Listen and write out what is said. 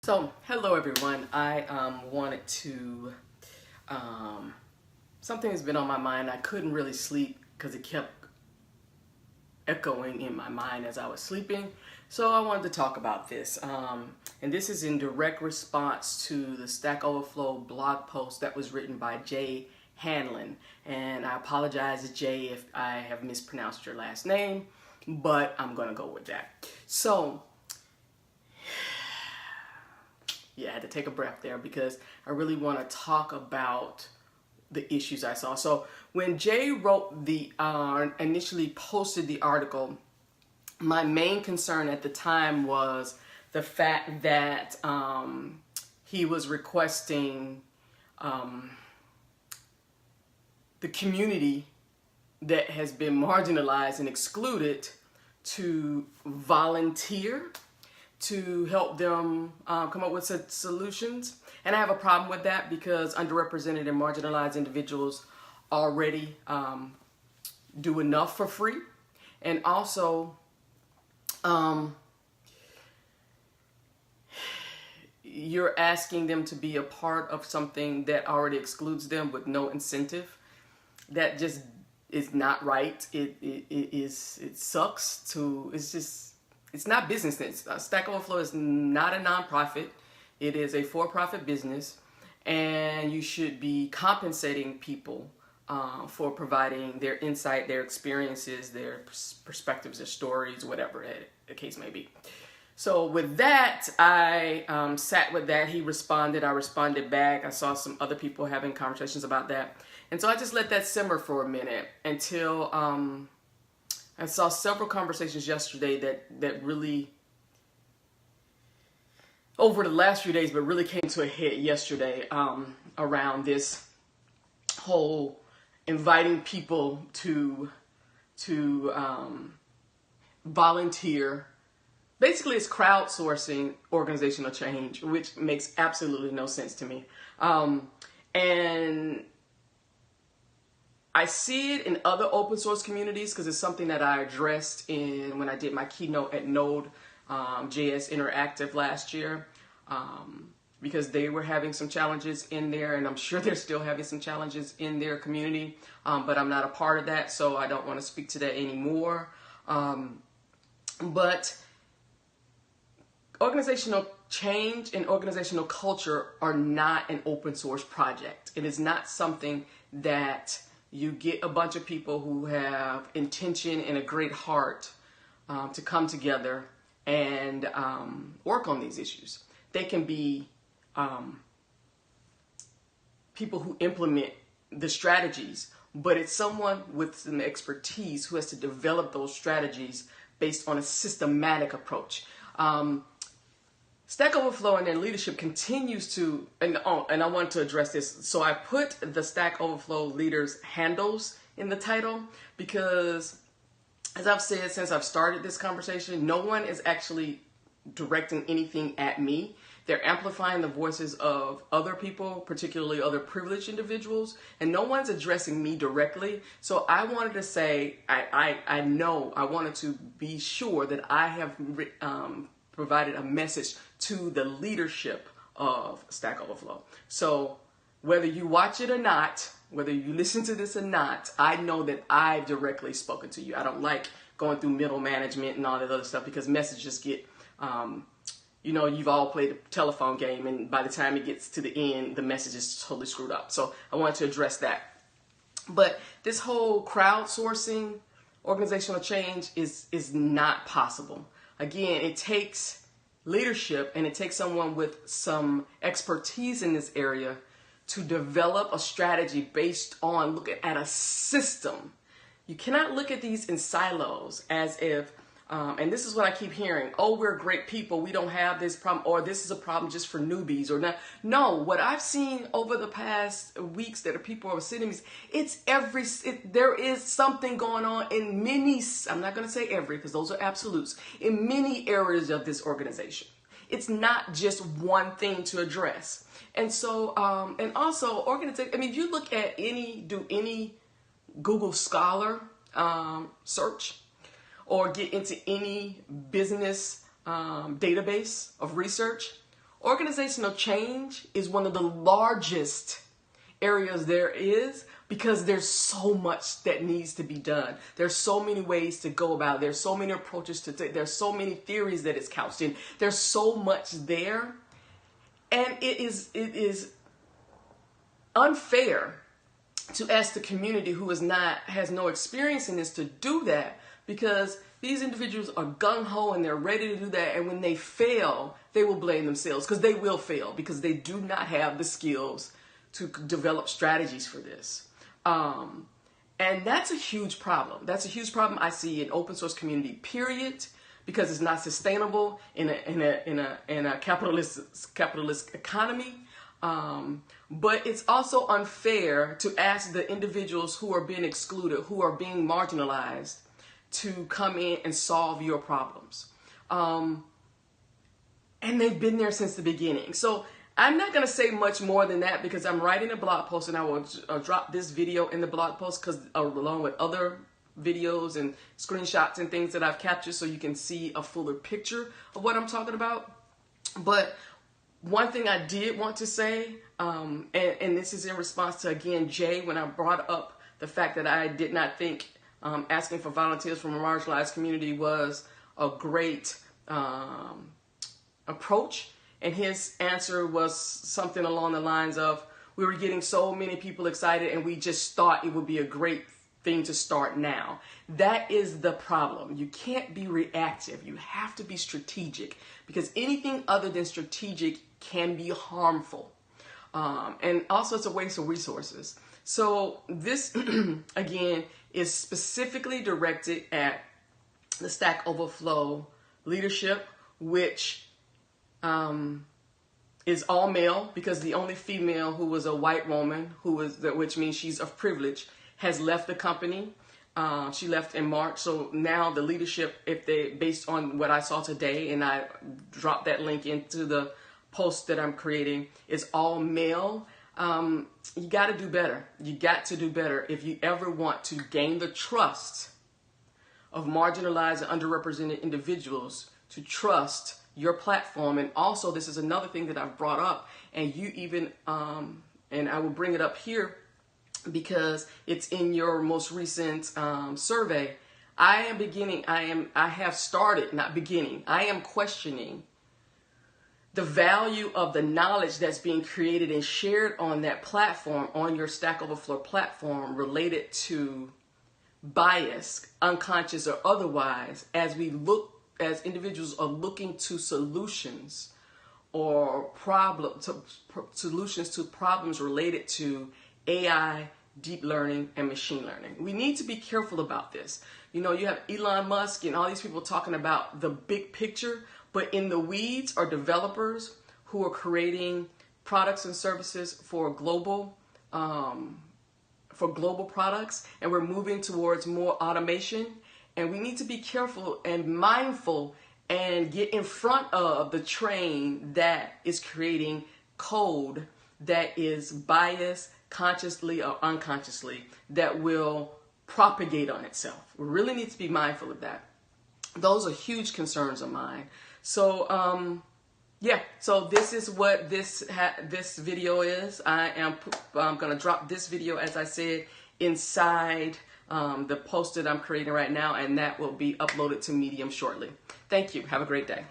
So, hello everyone. I wanted to, something has been on my mind. I couldn't really sleep because it kept echoing in my mind as I was sleeping. So I wanted to talk about this. And this is in direct response to the Stack Overflow blog post that was written by Jay Hanlon. And I apologize, Jay, if I have mispronounced your last name, but I'm going to go with that. So, yeah, I had to take a breath there because I really want to talk about the issues I saw. So when Jay wrote the, initially posted the article, my main concern at the time was the fact that he was requesting the community that has been marginalized and excluded to volunteer to help them come up with solutions. And I have a problem with that because underrepresented and marginalized individuals already do enough for free. And also, you're asking them to be a part of something that already excludes them with no incentive. That just is not right. It sucks to, it's not business. Stack Overflow is not a nonprofit. It is a for-profit business, and you should be compensating people for providing their insight, their experiences, their perspectives, their stories, whatever the case may be. So with that, I sat with that. He responded. I responded back. I saw some other people having conversations about that. And so I just let that simmer for a minute until I saw several conversations yesterday that really, over the last few days, but really came to a head yesterday around this whole inviting people to volunteer. Basically, it's crowdsourcing organizational change, which makes absolutely no sense to me. And I see it in other open source communities because it's something that I addressed when I did my keynote at Node JS Interactive last year, because they were having some challenges in there, and I'm sure they're still having some challenges in their community, but I'm not a part of that, so I don't want to speak to that anymore. But organizational change and organizational culture are not an open source project. It is not something that you get a bunch of people who have intention and a great heart to come together and work on these issues. They can be people who implement the strategies, but it's someone with some expertise who has to develop those strategies based on a systematic approach. Stack Overflow and their leadership continues to, and I want to address this. So I put the Stack Overflow leaders' handles in the title because, as I've said since I've started this conversation, no one is actually directing anything at me. They're amplifying the voices of other people, particularly other privileged individuals, and no one's addressing me directly. So I wanted to say, I wanted to be sure that I have provided a message to the leadership of Stack Overflow. So whether you watch it or not, whether you listen to this or not, I know that I've directly spoken to you. I don't like going through middle management and all that other stuff because messages get, you've all played the telephone game, and by the time it gets to the end, the message is totally screwed up. So I wanted to address that. But this whole crowdsourcing organizational change is not possible. Again, it takes leadership and it takes someone with some expertise in this area to develop a strategy based on looking at a system. You cannot look at these in silos as if, and this is what I keep hearing, oh, we're great people, we don't have this problem, or this is a problem just for newbies, or not. No, what I've seen over the past weeks that people are sending me, there is something going on in many, I'm not going to say every, because those are absolutes, in many areas of this organization. It's not just one thing to address. And so, and also organization, if you look at any Google Scholar search, or get into any business database of research, Organizational change is one of the largest areas there is, because there's so much that needs to be done. There's so many ways to go about it. There's so many approaches to take. There's so many theories that it's couched in. There's so much there. And it is unfair to ask the community who has no experience in this to do that, because these individuals are gung-ho and they're ready to do that. And when they fail, they will blame themselves, because they will fail because they do not have the skills to develop strategies for this. And that's a huge problem. That's a huge problem I see in open source community, period, because it's not sustainable in a capitalist economy. But it's also unfair to ask the individuals who are being excluded, who are being marginalized, to come in and solve your problems. And they've been there since the beginning. So I'm not going to say much more than that, because I'm writing a blog post, and I will drop this video in the blog post, because along with other videos and screenshots and things that I've captured, so you can see a fuller picture of what I'm talking about. But one thing I did want to say, and this is in response to, again, Jay, when I brought up the fact that I did not think asking for volunteers from a marginalized community was a great approach. And his answer was something along the lines of, we were getting so many people excited and we just thought it would be a great thing to start now. That is the problem. You can't be reactive. You have to be strategic, because anything other than strategic can be harmful. And also it's a waste of resources. So this, again, is specifically directed at the Stack Overflow leadership, which is all male, because the only female who was a white woman, which means she's of privilege, has left the company. She left in March. So now the leadership, based on what I saw today, and I dropped that link into the post that I'm creating, is all male. You got to do better. You got to do better if you ever want to gain the trust of marginalized and underrepresented individuals to trust your platform. And also, this is another thing that I've brought up, and you even, and I will bring it up here because it's in your most recent survey. I am questioning the value of the knowledge that's being created and shared on that platform, on your Stack Overflow platform, related to bias, unconscious or otherwise, as individuals are looking to solutions or solutions to problems related to AI, deep learning, and machine learning. We need to be careful about this. You know, you have Elon Musk and all these people talking about the big picture, but in the weeds are developers who are creating products and services for global products, and we're moving towards more automation. And we need to be careful and mindful and get in front of the train that is creating code that is biased, consciously or unconsciously, that will propagate on itself. We really need to be mindful of that. Those are huge concerns of mine. So, yeah, so this is what this video is. I'm going to drop this video, as I said, inside the post that I'm creating right now, and that will be uploaded to Medium shortly. Thank you. Have a great day.